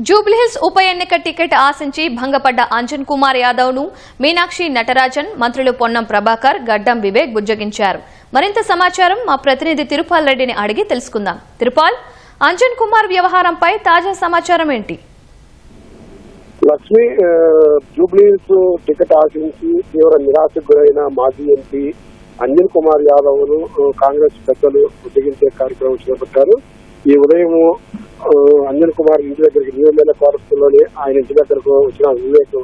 జూబ్లీహిల్స్ ఉప ఎన్నిక టికెట్ ఆశించి భంగపడ్డ అంజన్ కుమార్ యాదవ్ ను మీనాక్షి నటరాజన్, మంత్రులు పొన్నం ప్రభాకర్, గడ్డం వివేక్ బుజ్జగించారు. మరింత సమాచారం మా ప్రతినిధి తిరుపాల్ రెడ్డిని అడిగి తెలుసుకుందాం. తిరుపాల్, అంజన్ కుమార్ వ్యవహారంపై తాజా సమాచారం ఏంటి? లక్ష్మి, జూబ్లీహిల్స్ టికెట్ ఆశించి తీవ్ర నిరాశకు గురైన మాజీ ఎంపీ అంజన్ కుమార్ యాదవ్ ను కాంగ్రెస్ పెద్దలు బుజ్జగించే కార్యక్రమం చేపట్టారు. ఈ ఉదయం అంజన్ కుమార్ ఇంటి దగ్గరికి న్యూమెల్ల క్వార్టర్స్లోని ఆయన ఇంటి దగ్గరకు వచ్చిన వివేక్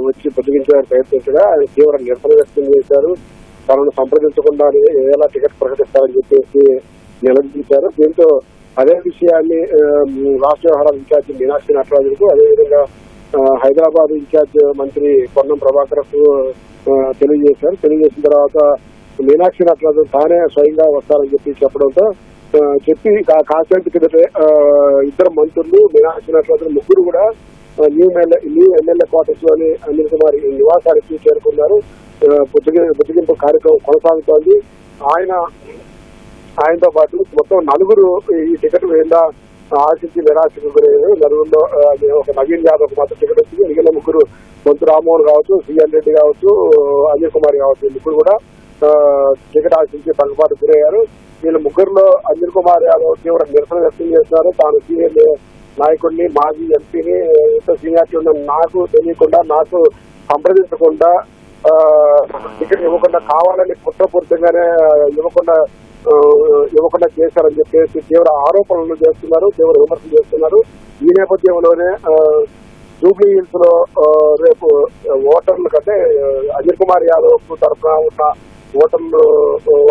వచ్చి బుజ్జగించడానికి ప్రయత్నించగా ఆయన తీవ్ర నిరసన వ్యక్తం చేశారు. తనను సంప్రదించకుండా ఎలా టికెట్ ప్రకటిస్తారని చెప్పేసి నిలదీశారు. దీంతో అదే విషయాన్ని రాష్ట్ర వ్యవహారాల ఇన్ఛార్జి మీనాక్షి నటరాజుకు, అదేవిధంగా హైదరాబాద్ ఇన్ఛార్జ్ మంత్రి పొన్నం ప్రభాకర్ కు తెలియజేశారు. తెలియజేసిన తర్వాత మీనాక్షి నటరాజు తానే స్వయంగా వస్తారని చెప్పడంతో చెప్పి కాసేపు కిందటే ఇద్దరు మంత్రులు మీనాక్షి నటరాజు ముగ్గురు కూడా న్యూ ఎమ్మెల్యే క్వార్టర్స్ లోని అంజన్ కుమార్ నివాసానికి చేరుకున్నారు. బుజ్జగింపు కార్యక్రమం కొనసాగుతోంది. ఆయనతో పాటు మొత్తం నలుగురు ఈ టికెట్ వేళ ఆశించి నిరాశకు గురయ్యారు. నలుగురిలో ఒక నవీన్ యాదవ్ మాత్రం టికెట్ వచ్చింది. మిగిలిన ముగ్గురు మంత్రి రామ్మోహన్ కావచ్చు, సిఎన్ రెడ్డి కావచ్చు, అంజన్ కుమార్ కావచ్చు, ముగ్గురు కూడా టికెట్ ఆశించి భంగపాటు గురయ్యారు. వీళ్ళ ముగ్గురులో అంజన్ కుమార్ యాదవ్ తీవ్ర నిరసన వ్యక్తం చేస్తున్నారు. తాను సీనియర్ నాయకుడిని, మాజీ ఎంపీని, ఎంత సీనియారిటీ ఉన్న నాకు తెలియకుండా, నాకు సంప్రదించకుండా టికెట్ ఇవ్వకుండా కావాలని కుట్రపూరితంగానే ఇవ్వకుండా చేశారని చెప్పేసి తీవ్ర ఆరోపణలు చేస్తున్నారు, తీవ్ర విమర్శలు చేస్తున్నారు. ఈ నేపథ్యంలోనే జూబ్లీహిల్స్ లో రేపు ఓటర్లు కంటే అంజన్ కుమార్ యాదవ్ తరఫున ఉన్న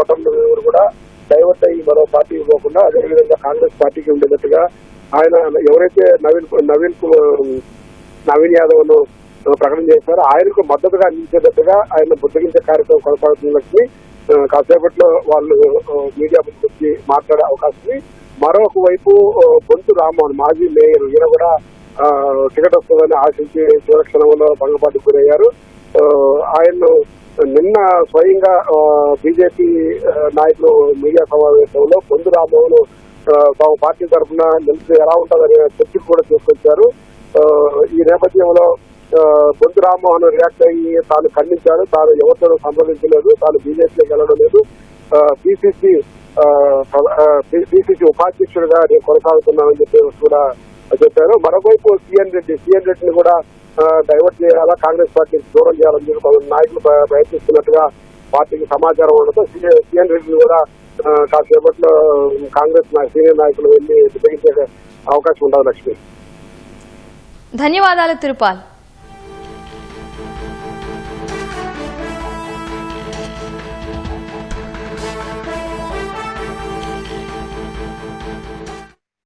ఓటర్లు కూడా డైవర్ట్ అయ్యి మరో పార్టీకి పోకుండా అదేవిధంగా కాంగ్రెస్ పార్టీకి ఉండేటట్టుగా ఆయన ఎవరైతే నవీన్ యాదవ్ ను ప్రకటన చేశారో ఆయనకు మద్దతుగా నిలిచేటట్టుగా ఆయన బుజ్జగించే కార్యక్రమం కొనసాగుతున్నట్టు కాసేపట్లో వాళ్ళు మీడియా ముందుకు వచ్చి మాట్లాడే అవకాశం ఉంది. మరొక వైపు బొంతు రామ్మోహన్ మాజీ మేయర్, ఈయన కూడా టికెట్ వస్తుందని ఆశించి సురక్షణలో భంగపాటు గురయ్యారు. ఆయన్ను నిన్న స్వయంగా బీజేపీ నాయకులు మీడియా సమావేశంలో బొంతు రామ్మోహన్ తమ పార్టీ తరఫున నిలిచి ఎలా ఉంటుందని చర్చకు కూడా తీసుకొచ్చారు. ఈ నేపథ్యంలో బొంతు రామ్మోహన్ రియాక్ట్ అయ్యి తాను ఖండించారు. తాను ఎవరితో సంప్రదించలేదు, తాను బీజేపీలోకి వెళ్ళడం లేదు, పిసిసి ఉపాధ్యక్షుడిగా నేను కొనసాగుతున్నానని చెప్పేసి కూడా చెప్పారు. మరోవైపు సిఎన్ రెడ్డిని కూడా డైవర్ట్ చేయాలా, కాంగ్రెస్ పార్టీకి దూరం చేయాలని చెప్పి నాయకులు ప్రయత్నిస్తున్నట్టుగా పార్టీకి సమాచారం ఉండడంతో సిఎన్ రెడ్డిని కూడా కాసేపట్లో కాంగ్రెస్ సీనియర్ నాయకులు వెళ్లి బుజ్జగించే అవకాశం ఉంటుంది. లక్ష్మి, ధన్యవాదాలు తిరుపాల్.